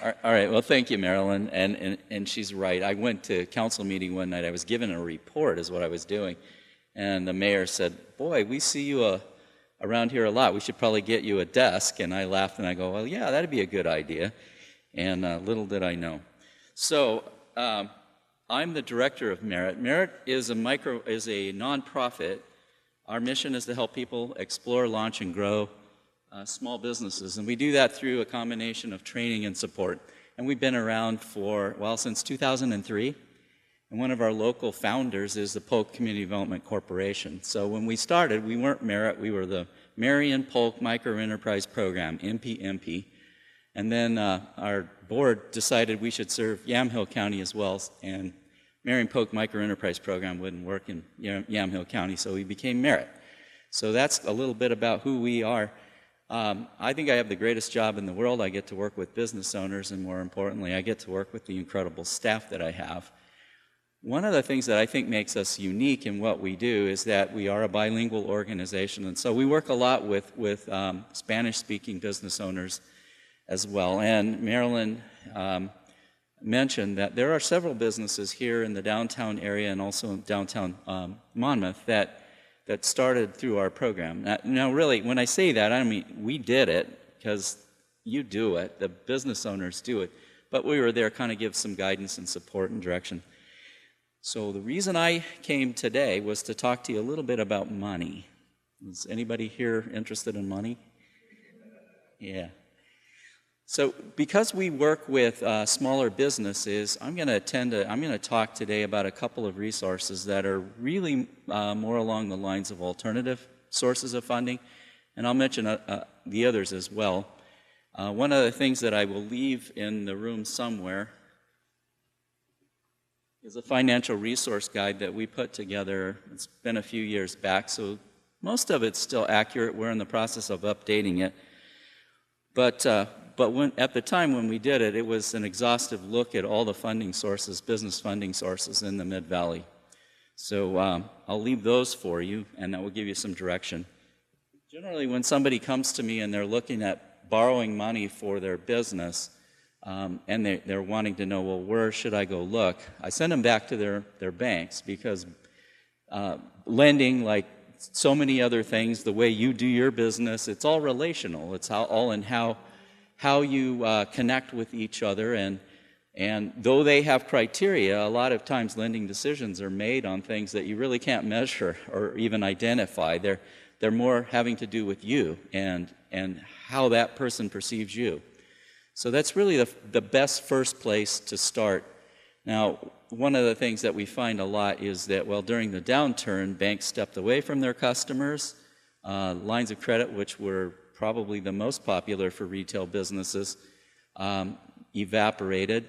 All right. Well, thank you, Marilyn. And she's right. I went to a council meeting one night. I was given a report is what I was doing. And the mayor said, boy, we see you around here a lot. We should probably get you a desk. And I laughed and I go, well, yeah, that'd be a good idea. And little did I know. So I'm the director of Merit. Merit is a nonprofit. Our mission is to help people explore, launch, and grow small businesses. And we do that through a combination of training and support. And we've been around since 2003. And one of our local founders is the Polk Community Development Corporation. So when we started, we weren't Merit, we were the Marion Polk Micro Enterprise Program, MPMP. And then our board decided we should serve Yamhill County as well. And Marion Polk Micro Enterprise Program wouldn't work in Yamhill County, so we became Merit. So that's a little bit about who we are. I think I have the greatest job in the world. I get to work with business owners, and more importantly, I get to work with the incredible staff that I have. One of the things that I think makes us unique in what we do is that we are a bilingual organization, and so we work a lot with Spanish-speaking business owners as well. And Marilyn mentioned that there are several businesses here in the downtown area and also in downtown Monmouth that started through our program. Now, really, when I say that, I don't mean we did it, because you do it, the business owners do it, but we were there kind of give some guidance and support and direction. So the reason I came today was to talk to you a little bit about money. Is anybody here interested in money? Yeah. So because we work with smaller businesses, I'm going to talk today about a couple of resources that are really more along the lines of alternative sources of funding, and I'll mention the others as well. One of the things that I will leave in the room somewhere is a financial resource guide that we put together. It's been a few years back, so most of it's still accurate. We're in the process of updating it. But at the time when we did it, it was an exhaustive look at all the funding sources, business funding sources in the Mid-Valley. So I'll leave those for you, and that will give you some direction. Generally, when somebody comes to me and they're looking at borrowing money for their business, and they're wanting to know, well, where should I go look? I send them back to their banks, because lending, like so many other things, the way you do your business, it's all relational. It's all in how you connect with each other, and though they have criteria, a lot of times lending decisions are made on things that you really can't measure or even identify. They're more having to do with you and how that person perceives you. So that's really the best first place to start. Now, one of the things that we find a lot is that, well, during the downturn, banks stepped away from their customers. Lines of credit, which were probably the most popular for retail businesses, evaporated.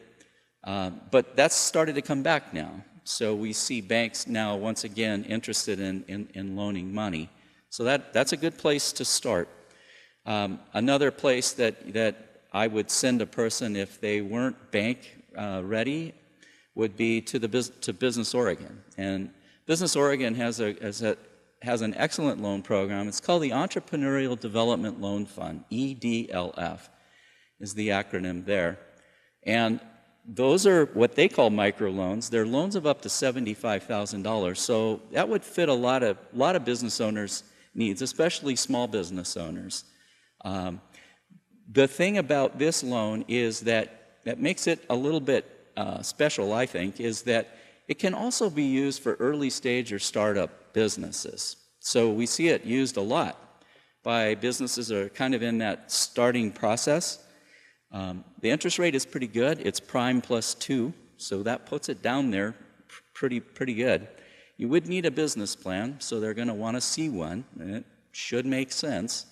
But that's started to come back now. So we see banks now once again interested in loaning money. So that's a good place to start. Another place that I would send a person if they weren't bank ready would be to Business Oregon. And Business Oregon has an excellent loan program. It's called the Entrepreneurial Development Loan Fund, EDLF is the acronym there. And those are what they call microloans. They're loans of up to $75,000. So that would fit a lot of business owners' needs, especially small business owners. The thing about this loan is that makes it a little bit special, I think, is that it can also be used for early stage or startup businesses. So we see it used a lot by businesses that are kind of in that starting process. The interest rate is pretty good. It's prime plus 2, so that puts it down there pretty good. You would need a business plan, so they're going to want to see one, and it should make sense.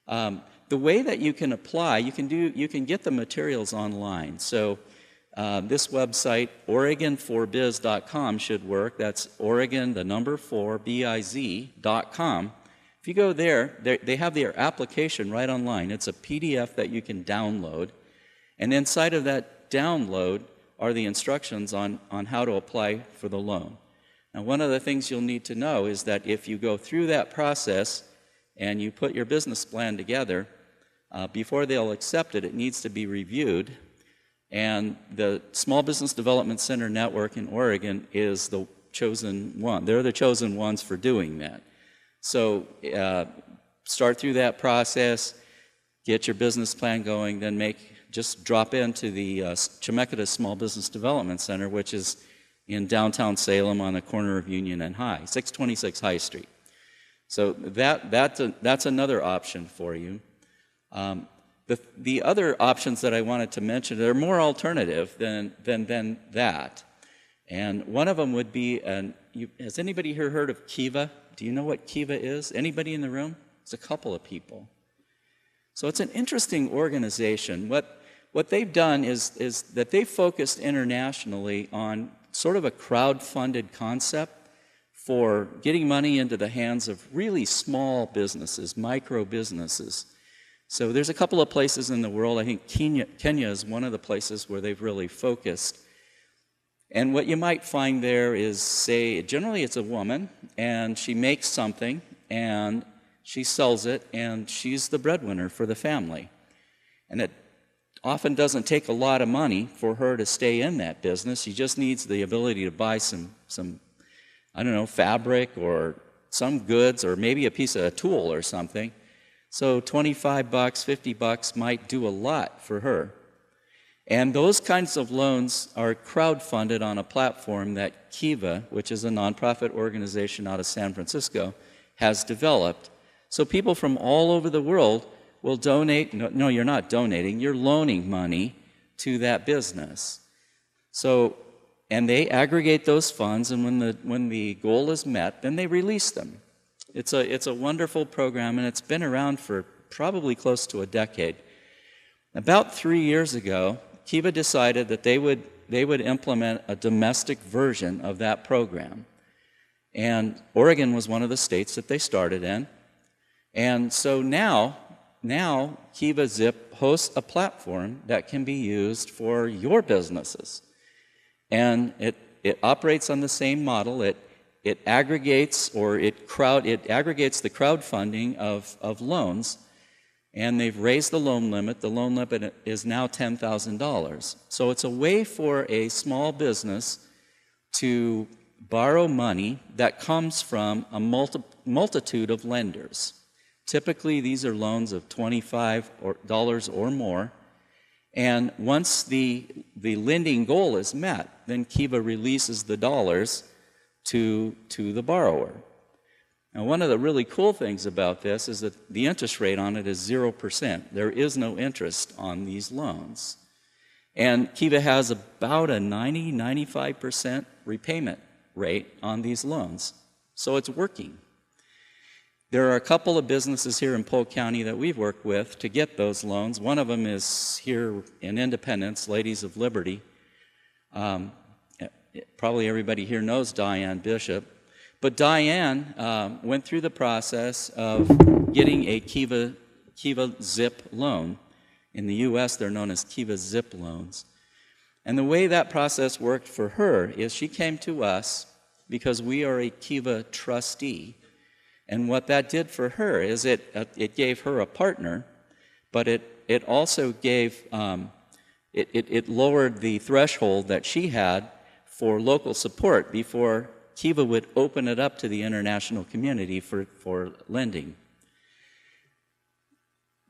The way that you can apply, you can get the materials online. So this website, Oregon4biz.com, should work. That's Oregon, the number 4, biz.com. If you go there, they have their application right online. It's a PDF that you can download. And inside of that download are the instructions on how to apply for the loan. Now, one of the things you'll need to know is that if you go through that process and you put your business plan together, before they'll accept it, it needs to be reviewed. And the Small Business Development Center network in Oregon is the chosen one. They're the chosen ones for doing that. So start through that process, get your business plan going, then just drop into the Chemeketa Small Business Development Center, which is in downtown Salem on the corner of Union and High, 626 High Street. So that's another option for you. The other options that I wanted to mention, they're more alternative than that. And one of them would be, has anybody here heard of Kiva? Do you know what Kiva is? Anybody in the room? It's a couple of people. So it's an interesting organization. What they've done is that they've focused internationally on sort of a crowd-funded concept for getting money into the hands of really small businesses, micro businesses. So there's a couple of places in the world. I think Kenya is one of the places where they've really focused. And what you might find there is, say, generally it's a woman, and she makes something, and she sells it, and she's the breadwinner for the family. And it often doesn't take a lot of money for her to stay in that business. She just needs the ability to buy some I don't know, fabric or some goods or maybe a piece of a tool or something. So $25, $50 might do a lot for her. And those kinds of loans are crowdfunded on a platform that Kiva, which is a nonprofit organization out of San Francisco, has developed. So people from all over the world will donate. No, you're not donating. You're loaning money to that business. And they aggregate those funds, and when the goal is met, then they release them. It's a wonderful program, and it's been around for probably close to a decade. About 3 years ago, Kiva decided that they would implement a domestic version of that program. And Oregon was one of the states that they started in. And so now Kiva Zip hosts a platform that can be used for your businesses. And it operates on the same model. It aggregates the crowdfunding of loans, and they've raised the loan limit. The loan limit is now $10,000. So it's a way for a small business to borrow money that comes from a multitude of lenders. Typically, these are loans of $25 or more. And once the lending goal is met, then Kiva releases the dollars to the borrower. Now, one of the really cool things about this is that the interest rate on it is 0%. There is no interest on these loans. And Kiva has about a 95% repayment rate on these loans. So it's working. There are a couple of businesses here in Polk County that we've worked with to get those loans. One of them is here in Independence, Ladies of Liberty. Probably everybody here knows Diane Bishop. But Diane went through the process of getting a Kiva Zip loan. In the U.S., they're known as Kiva Zip loans. And the way that process worked for her is she came to us because we are a Kiva trustee. And what that did for her is it gave her a partner, but it also gave, it lowered the threshold that she had for local support before Kiva would open it up to the international community for lending.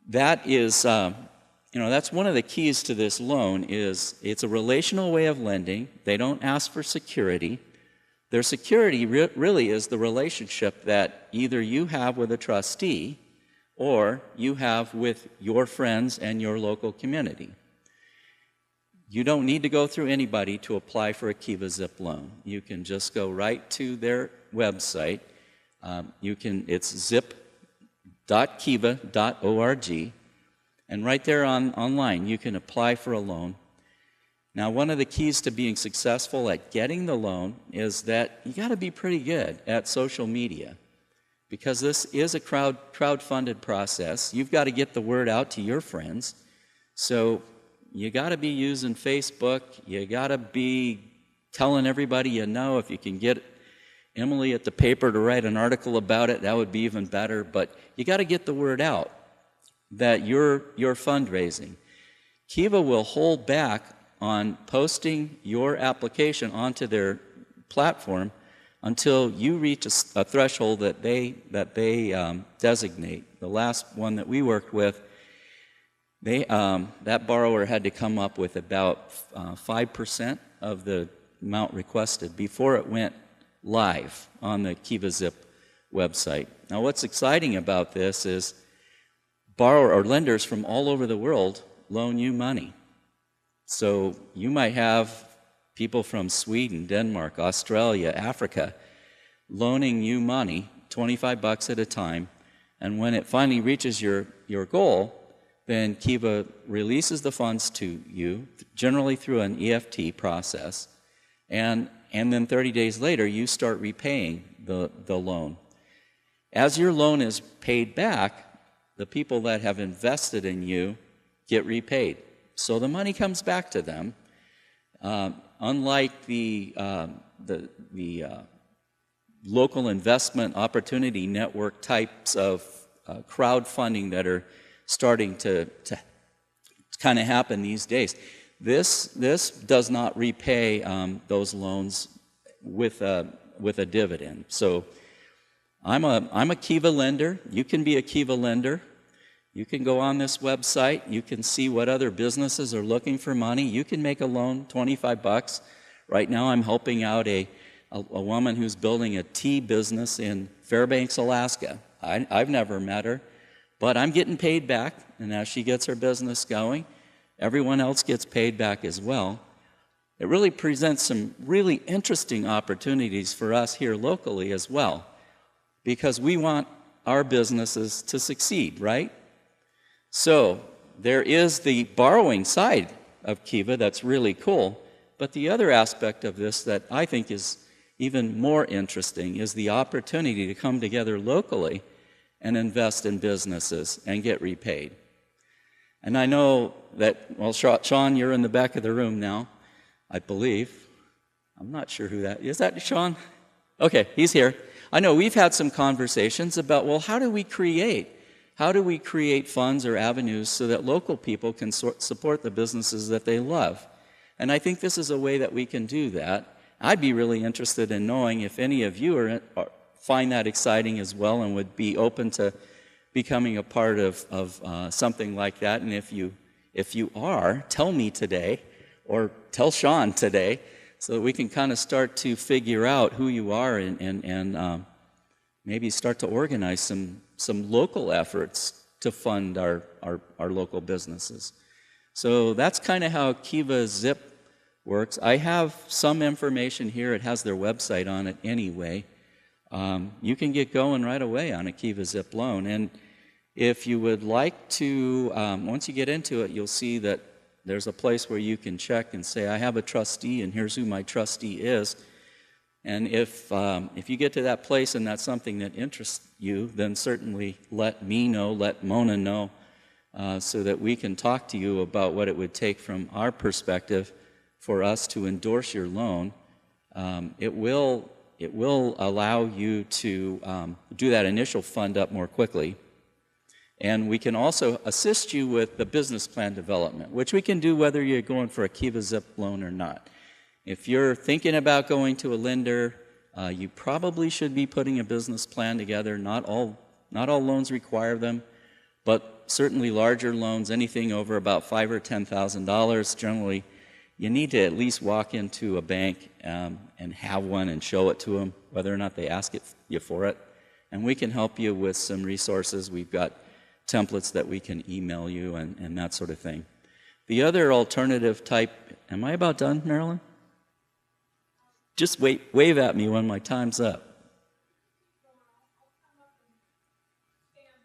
That is, that's one of the keys to this loan is it's a relational way of lending. They don't ask for security. Their security really is the relationship that either you have with a trustee or you have with your friends and your local community. You don't need to go through anybody to apply for a Kiva Zip loan. You can just go right to their website. It's zip.kiva.org, and right there online you can apply for a loan. Now, one of the keys to being successful at getting the loan is that you got to be pretty good at social media, because this is a crowd-funded process. You've got to get the word out to your friends. So you got to be using Facebook. You got to be telling everybody you know. If you can get Emily at the paper to write an article about it, that would be even better. But you got to get the word out that you're fundraising. Kiva will hold back on posting your application onto their platform until you reach a threshold that they designate. The last one that we worked with, that borrower had to come up with about 5% of the amount requested before it went live on the Kiva Zip website. Now, what's exciting about this is borrower or lenders from all over the world loan you money. So you might have people from Sweden, Denmark, Australia, Africa loaning you money, $25 at a time, and when it finally reaches your goal, then Kiva releases the funds to you, generally through an EFT process, and then 30 days later you start repaying the loan. As your loan is paid back, the people that have invested in you get repaid. So the money comes back to them. Unlike the local investment opportunity network types of crowdfunding that are starting to kind of happen these days, this does not repay those loans with a dividend. So I'm a Kiva lender. You can be a Kiva lender. You can go on this website. You can see what other businesses are looking for money. You can make a loan, $25. Right now I'm helping out a woman who's building a tea business in Fairbanks, Alaska. I've never met her, but I'm getting paid back, and as she gets her business going, everyone else gets paid back as well. It really presents some really interesting opportunities for us here locally as well, because we want our businesses to succeed, right? So there is the borrowing side of Kiva that's really cool, but the other aspect of this that I think is even more interesting is the opportunity to come together locally and invest in businesses and get repaid. And I know that, well, Sean, you're in the back of the room now, I believe. I'm not sure who that is. Is that Sean? Okay, he's here. I know we've had some conversations about, well, how do we create funds or avenues so that local people can support the businesses that they love? And I think this is a way that we can do that. I'd be really interested in knowing if any of you find that exciting as well and would be open to becoming a part of something like that. And if you are, tell me today, or tell Sean today, so that we can kind of start to figure out who you are and maybe start to organize some local efforts to fund our local businesses. So that's kind of how Kiva Zip works. I have some information here. It has their website on it anyway. You can get going right away on a Kiva Zip loan. And if you would like to, once you get into it, you'll see that there's a place where you can check and say, I have a trustee, and here's who my trustee is. And if you get to that place and that's something that interests you, then certainly let me know, let Mona know, so that we can talk to you about what it would take from our perspective for us to endorse your loan. It will allow you to do that initial fund up more quickly. And we can also assist you with the business plan development, which we can do whether you're going for a Kiva Zip loan or not. If you're thinking about going to a lender, you probably should be putting a business plan together. Not all loans require them, but certainly larger loans, anything over about $5,000 or $10,000, generally you need to at least walk into a bank and have one and show it to them, whether or not they ask you for it. And we can help you with some resources. We've got templates that we can email you and that sort of thing. The other alternative type, am I about done, Marilyn? Just wave at me when my time's up.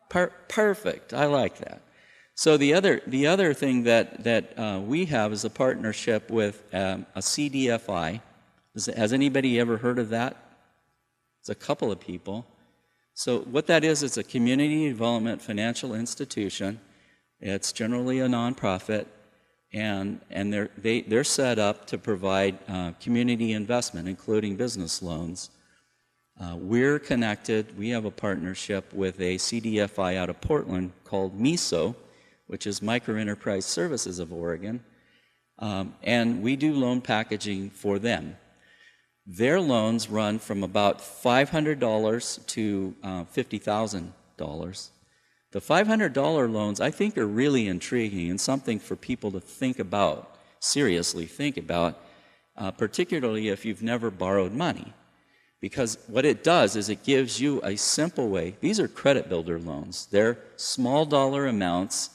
Perfect, I like that. So the other thing that we have is a partnership with a CDFI. Has anybody ever heard of that? It's a couple of people. So what that is, it's a community development financial institution. It's generally a nonprofit, and they're set up to provide community investment, including business loans. We're connected. We have a partnership with a CDFI out of Portland called MISO, which is Micro Enterprise Services of Oregon. and we do loan packaging for them. Their loans run from about $500 to $50,000. The $500 loans, I think, are really intriguing and something for people to think about, seriously think about, particularly if you've never borrowed money. Because what it does is it gives you a simple way. These are credit builder loans. They're small dollar amounts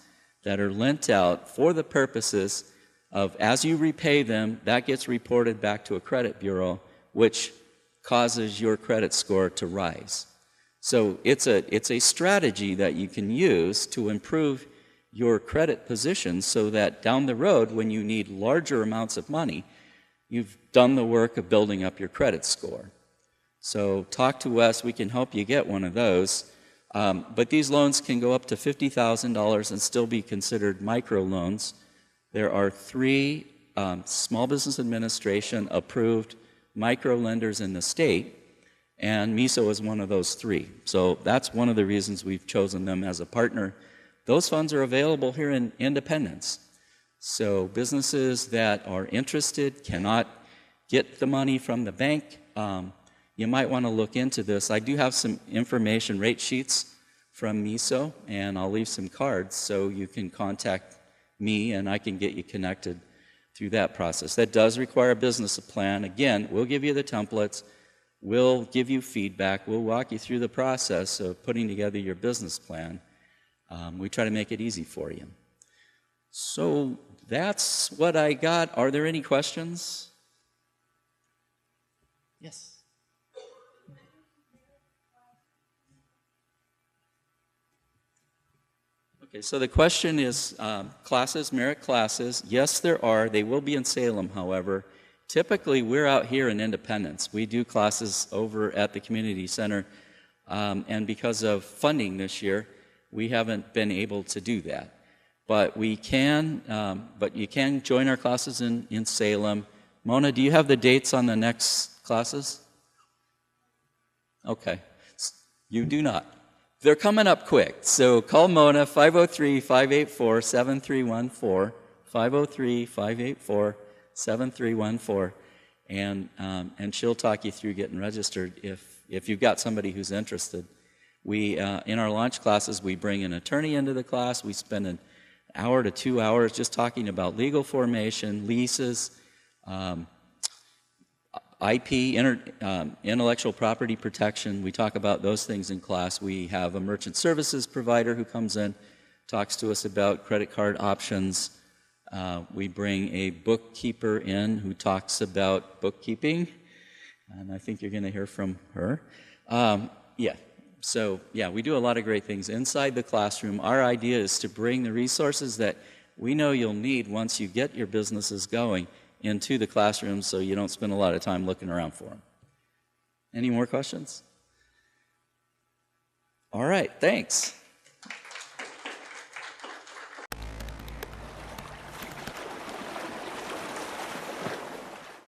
that are lent out for the purposes of, as you repay them, that gets reported back to a credit bureau, which causes your credit score to rise. So it's a strategy that you can use to improve your credit position so that down the road, when you need larger amounts of money, you've done the work of building up your credit score. So talk to us. We can help you get one of those. But these loans can go up to $50,000 and still be considered micro loans. There are 3 Small Business Administration approved micro lenders in the state, and MISO is one of those 3. So that's one of the reasons we've chosen them as a partner. Those funds are available here in Independence. So businesses that are interested cannot get the money from the bank. You might want to look into this. I do have some information, rate sheets from MISO, and I'll leave some cards so you can contact me and I can get you connected through that process. That does require a business plan. Again, we'll give you the templates, we'll give you feedback, we'll walk you through the process of putting together your business plan. We try to make it easy for you. So that's what I got. Are there any questions? Yes. Okay, so the question is classes, merit classes. Yes, there are. They will be in Salem, however. Typically, we're out here in Independence. We do classes over at the community center, and because of funding this year, we haven't been able to do that. But we can. But you can join our classes in Salem. Mona, do you have the dates on the next classes? Okay, you do not. They're coming up quick, so call Mona, 503-584-7314, 503-584-7314, and she'll talk you through getting registered if you've got somebody who's interested. We, in our launch classes, we bring an attorney into the class. We spend an hour to 2 hours just talking about legal formation, leases, IP, intellectual property protection. We talk about those things in class. We have a merchant services provider who comes in, talks to us about credit card options. We bring a bookkeeper in who talks about bookkeeping, and I think you're going to hear from her. So we do a lot of great things inside the classroom. Our idea is to bring the resources that we know you'll need once you get your businesses going into the classroom so you don't spend a lot of time looking around for them. Any more questions? All right, thanks.